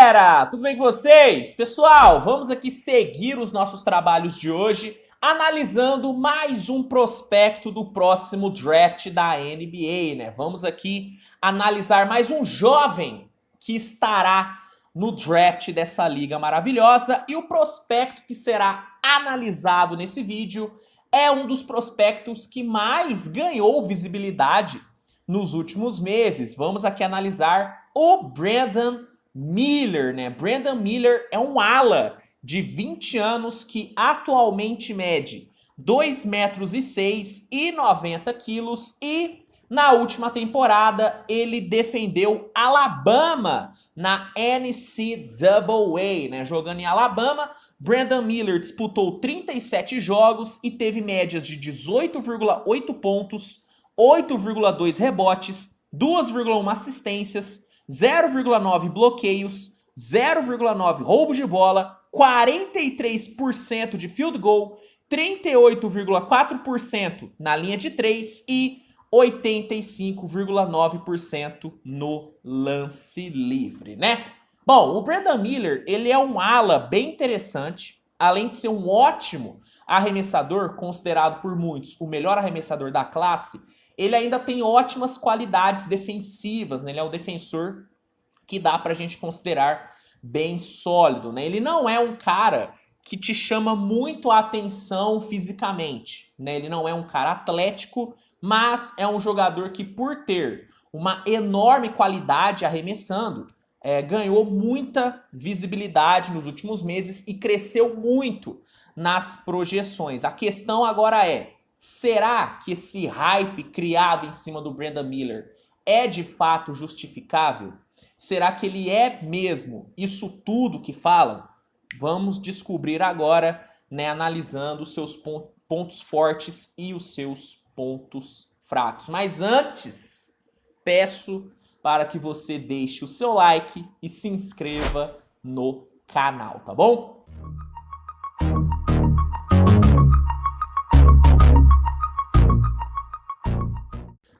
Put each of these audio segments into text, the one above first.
galera! Tudo bem com vocês? Pessoal, vamos aqui seguir os nossos trabalhos de hoje analisando mais um prospecto do próximo draft da NBA, né? Vamos aqui analisar mais um jovem que estará no draft dessa liga maravilhosa e o prospecto que será analisado nesse vídeo é um dos prospectos que mais ganhou visibilidade nos últimos meses. Vamos aqui analisar o Brandon Miller, né? Brandon Miller é um ala de 20 anos que atualmente mede 2,6 metros e 90 quilos e na última temporada ele defendeu Alabama na NCAA, né? Jogando em Alabama, Brandon Miller disputou 37 jogos e teve médias de 18,8 pontos, 8,2 rebotes, 2,1 assistências, 0,9 bloqueios, 0,9 roubos de bola, 43% de field goal, 38,4% na linha de 3 e 85,9% no lance livre, né? Bom, o Brandon Miller, ele é um ala bem interessante, além de ser um ótimo arremessador, considerado por muitos o melhor arremessador da classe, ele ainda tem ótimas qualidades defensivas, né? Ele é um defensor que dá pra gente considerar bem sólido, né? Ele não é um cara que te chama muito a atenção fisicamente, né? Ele não é um cara atlético, mas é um jogador que, por ter uma enorme qualidade arremessando, ganhou muita visibilidade nos últimos meses e cresceu muito nas projeções. A questão agora é, será que esse hype criado em cima do Brandon Miller é de fato justificável? Será que ele é mesmo isso tudo que falam? Vamos descobrir agora, né, analisando os seus pontos fortes e os seus pontos fracos. Mas antes, peço para que você deixe o seu like e se inscreva no canal, tá bom?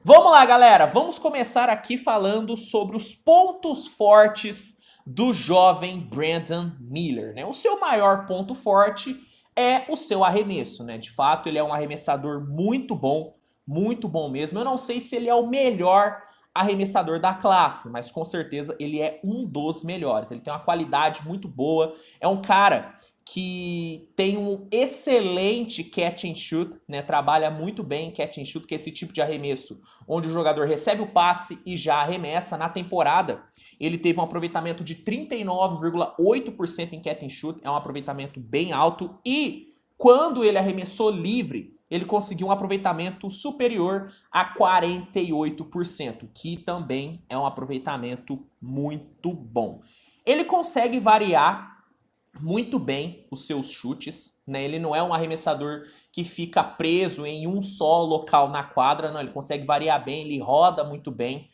Vamos lá, galera. Vamos começar aqui falando sobre os pontos fortes do jovem Brandon Miller, né? O seu maior ponto forte é o seu arremesso, né? De fato, ele é um arremessador muito bom mesmo. Eu não sei se ele é o melhor arremessador da classe, mas com certeza ele é um dos melhores. Ele tem uma qualidade muito boa, é um cara que tem um excelente catch and shoot, né? Trabalha muito bem catch and shoot, que é esse tipo de arremesso onde o jogador recebe o passe e já arremessa. Na temporada, ele teve um aproveitamento de 39,8% em catch and shoot, é um aproveitamento bem alto, e quando ele arremessou livre, ele conseguiu um aproveitamento superior a 48%, que também é um aproveitamento muito bom. Ele consegue variar muito bem os seus chutes, né? Ele não é um arremessador que fica preso em um só local na quadra, não. Ele consegue variar bem, ele roda muito bem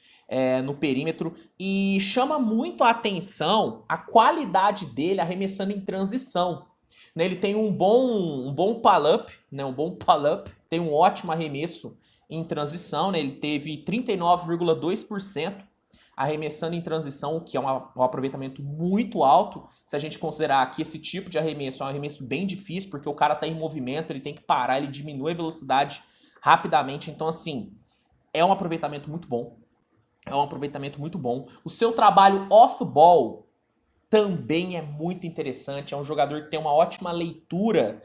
no perímetro e chama muito a atenção a qualidade dele arremessando em transição. Né? Ele tem um bom pull-up, né? Tem um ótimo arremesso em transição, né? Ele teve 39,2% arremessando em transição, o que é um aproveitamento muito alto, se a gente considerar que esse tipo de arremesso é um arremesso bem difícil, porque o cara tá em movimento, ele tem que parar, ele diminui a velocidade rapidamente, então assim, é um aproveitamento muito bom, O seu trabalho off-ball também é muito interessante, é um jogador que tem uma ótima leitura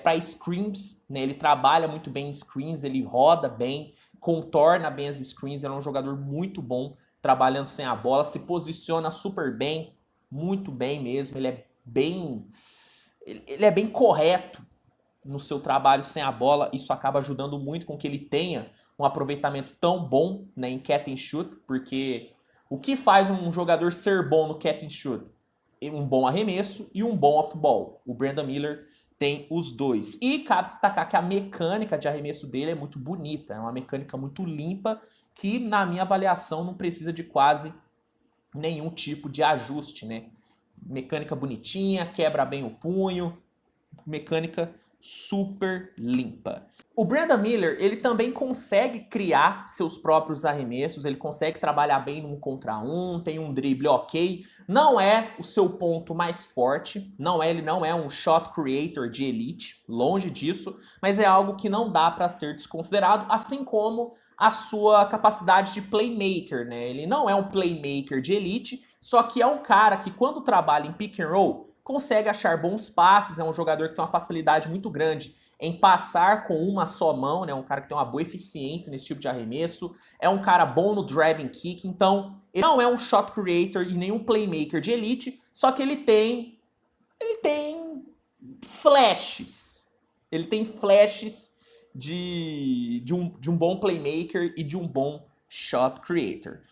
para screens, né? Ele trabalha muito bem em screens, ele roda bem, contorna bem as screens, ele é um jogador muito bom, trabalhando sem a bola, se posiciona super bem, muito bem mesmo, ele é bem correto no seu trabalho sem a bola, isso acaba ajudando muito com que ele tenha um aproveitamento tão bom, né, em catch and shoot, porque o que faz um jogador ser bom no catch and shoot? Um bom arremesso e um bom off-ball. O Brandon Miller tem os dois. E cabe destacar que a mecânica de arremesso dele é muito bonita, é uma mecânica muito limpa, que na minha avaliação não precisa de quase nenhum tipo de ajuste, né? Mecânica bonitinha, quebra bem o punho, mecânica super limpa. O Brandon Miller, ele também consegue criar seus próprios arremessos, ele consegue trabalhar bem no 1 contra 1, tem um drible ok, não é o seu ponto mais forte, ele não é um shot creator de elite, longe disso, mas é algo que não dá para ser desconsiderado, assim como a sua capacidade de playmaker, né? Ele não é um playmaker de elite, só que é um cara que quando trabalha em pick and roll, consegue achar bons passes, é um jogador que tem uma facilidade muito grande em passar com uma só mão, né? Um cara que tem uma boa eficiência nesse tipo de arremesso, é um cara bom no driving kick, então ele não é um shot creator e nem um playmaker de elite, só que ele tem flashes. Ele tem flashes de um bom playmaker e de um bom shot creator.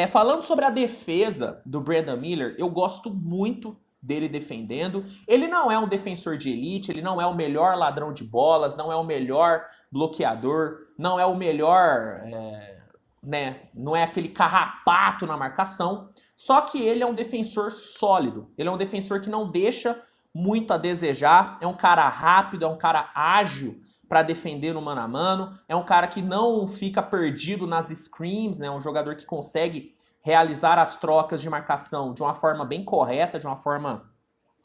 Falando sobre a defesa do Brandon Miller, eu gosto muito dele defendendo. Ele não é um defensor de elite, ele não é o melhor ladrão de bolas, não é o melhor bloqueador, não é o melhor, não é aquele carrapato na marcação, só que ele é um defensor sólido, ele é um defensor que não deixa muito a desejar, é um cara rápido, é um cara ágil para defender no mano a mano, é um cara que não fica perdido nas screens, né? Um jogador que consegue realizar as trocas de marcação de uma forma bem correta, de uma forma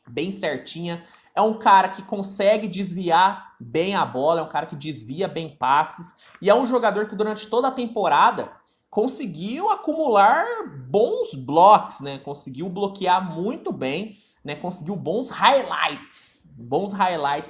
bem certinha. É um cara que consegue desviar bem a bola, é um cara que desvia bem passes, e é um jogador que durante toda a temporada conseguiu acumular bons blocos, né? Conseguiu bloquear muito bem, né? Conseguiu bons highlights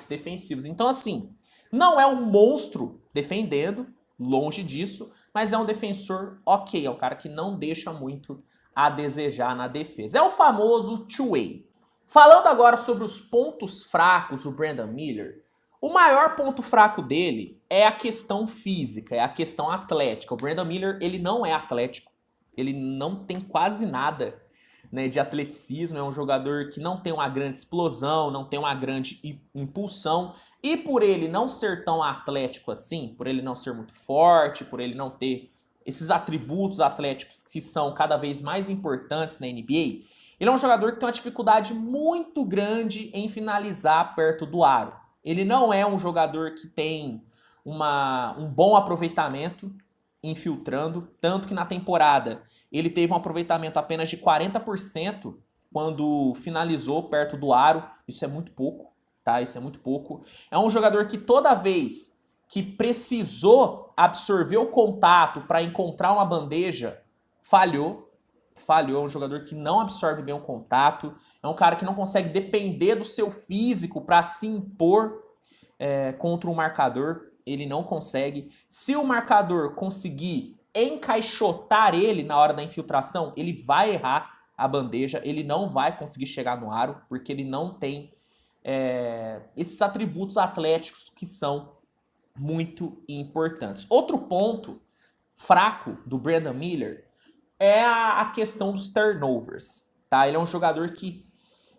defensivos. Então, assim, não é um monstro defendendo, longe disso, mas é um defensor ok, é um cara que não deixa muito a desejar na defesa. É o famoso two-way. Falando agora sobre os pontos fracos do Brandon Miller, o maior ponto fraco dele é a questão física, é a questão atlética. O Brandon Miller, ele não é atlético, ele não tem quase nada, né, de atleticismo, é um jogador que não tem uma grande explosão, não tem uma grande impulsão, e por ele não ser tão atlético assim, por ele não ser muito forte, por ele não ter esses atributos atléticos que são cada vez mais importantes na NBA, ele é um jogador que tem uma dificuldade muito grande em finalizar perto do aro. Ele não é um jogador que tem um bom aproveitamento infiltrando, tanto que na temporada ele teve um aproveitamento apenas de 40% quando finalizou perto do aro. Isso é muito pouco, tá? Isso é muito pouco. É um jogador que toda vez que precisou absorver o contato para encontrar uma bandeja, falhou. É um jogador que não absorve bem o contato. É um cara que não consegue depender do seu físico para se impor contra o marcador. Ele não consegue. Se o marcador conseguir encaixotar ele na hora da infiltração, ele vai errar a bandeja, ele não vai conseguir chegar no aro, porque ele não tem esses atributos atléticos que são muito importantes. Outro ponto fraco do Brandon Miller é a questão dos turnovers, tá? Ele é um jogador que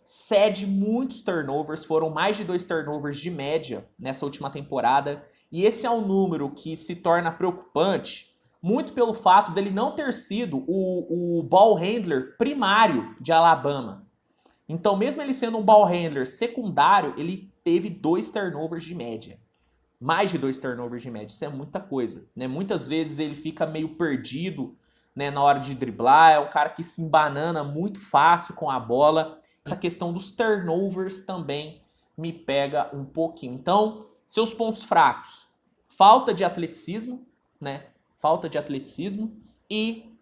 cede muitos turnovers, foram mais de 2 turnovers de média nessa última temporada, e esse é um número que se torna preocupante muito pelo fato dele não ter sido o ball handler primário de Alabama. Então, mesmo ele sendo um ball handler secundário, ele teve 2 turnovers de média. Mais de 2 turnovers de média, isso é muita coisa, né? Muitas vezes ele fica meio perdido, né, na hora de driblar, é um cara que se embanana muito fácil com a bola. Essa questão dos turnovers também me pega um pouquinho. Então, seus pontos fracos: falta de atleticismo, né? Falta de atleticismo e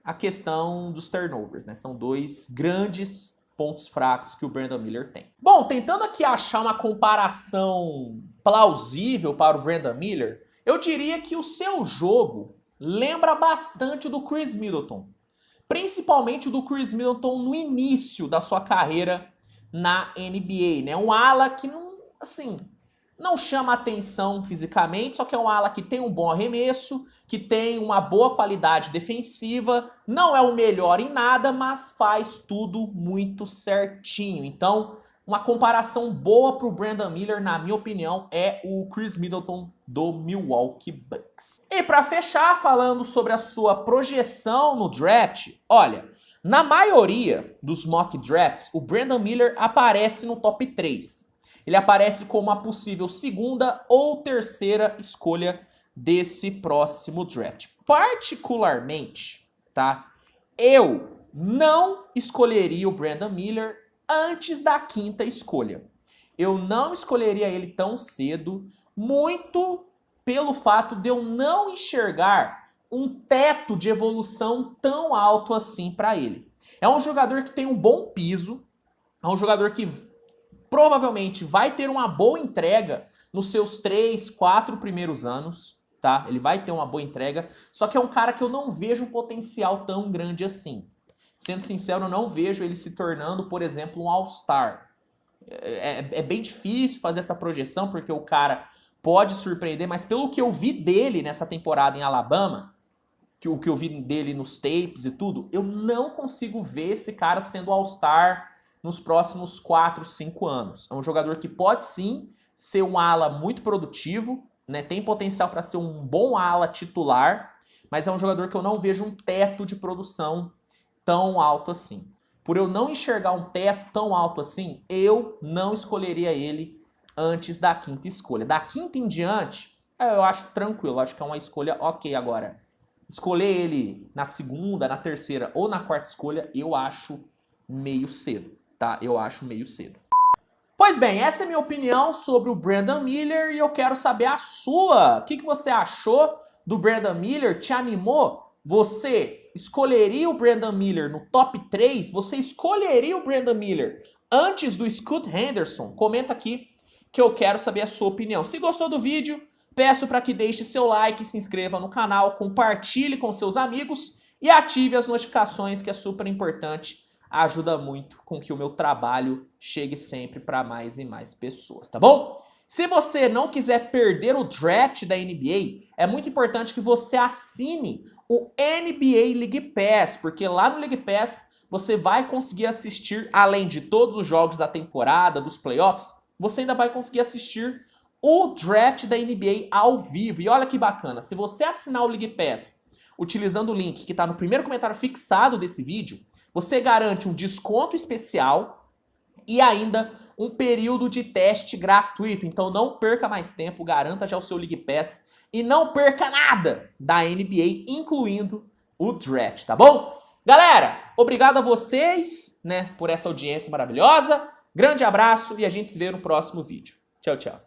a questão dos turnovers, né? São 2 grandes pontos fracos que o Brandon Miller tem. Bom, tentando aqui achar uma comparação plausível para o Brandon Miller, eu diria que o seu jogo lembra bastante do Chris Middleton. Principalmente do Chris Middleton no início da sua carreira na NBA, né? Um ala que não chama atenção fisicamente, só que é um ala que tem um bom arremesso, que tem uma boa qualidade defensiva, não é o melhor em nada, mas faz tudo muito certinho. Então, uma comparação boa para o Brandon Miller, na minha opinião, é o Chris Middleton do Milwaukee Bucks. E para fechar, falando sobre a sua projeção no draft, olha, na maioria dos mock drafts, o Brandon Miller aparece no top 3. ele aparece como uma possível segunda ou terceira escolha desse próximo draft. Particularmente, tá? Eu não escolheria o Brandon Miller antes da quinta escolha. Eu não escolheria ele tão cedo, muito pelo fato de eu não enxergar um teto de evolução tão alto assim para ele. É um jogador que tem um bom piso, é um jogador que provavelmente vai ter uma boa entrega nos seus 3, 4 primeiros anos, tá? Ele vai ter uma boa entrega, só que é um cara que eu não vejo um potencial tão grande assim. Sendo sincero, eu não vejo ele se tornando, por exemplo, um All-Star. É bem difícil fazer essa projeção, porque o cara pode surpreender, mas pelo que eu vi dele nessa temporada em Alabama, o que eu vi dele nos tapes e tudo, eu não consigo ver esse cara sendo All-Star nos próximos 4, 5 anos. É um jogador que pode sim ser um ala muito produtivo, né? Tem potencial para ser um bom ala titular, mas é um jogador que eu não vejo um teto de produção tão alto assim. Por eu não enxergar um teto tão alto assim, eu não escolheria ele antes da quinta escolha. Da quinta em diante, eu acho tranquilo, acho que é uma escolha ok agora. Escolher ele na segunda, na terceira ou na quarta escolha, eu acho meio cedo, tá? Eu acho meio cedo. Pois bem, essa é a minha opinião sobre o Brandon Miller e eu quero saber a sua. O que você achou do Brandon Miller? Te animou? Você escolheria o Brandon Miller no top 3? Você escolheria o Brandon Miller antes do Scoot Henderson? Comenta aqui que eu quero saber a sua opinião. Se gostou do vídeo, peço para que deixe seu like, se inscreva no canal, compartilhe com seus amigos e ative as notificações, que é super importante. Ajuda muito com que o meu trabalho chegue sempre para mais e mais pessoas, tá bom? Se você não quiser perder o draft da NBA, é muito importante que você assine o NBA League Pass, porque lá no League Pass você vai conseguir assistir, além de todos os jogos da temporada, dos playoffs, você ainda vai conseguir assistir o draft da NBA ao vivo. E olha que bacana, se você assinar o League Pass utilizando o link que está no primeiro comentário fixado desse vídeo, você garante um desconto especial e ainda um período de teste gratuito. Então não perca mais tempo, garanta já o seu League Pass e não perca nada da NBA, incluindo o draft, tá bom? Galera, obrigado a vocês, né, por essa audiência maravilhosa. Grande abraço e a gente se vê no próximo vídeo. Tchau, tchau.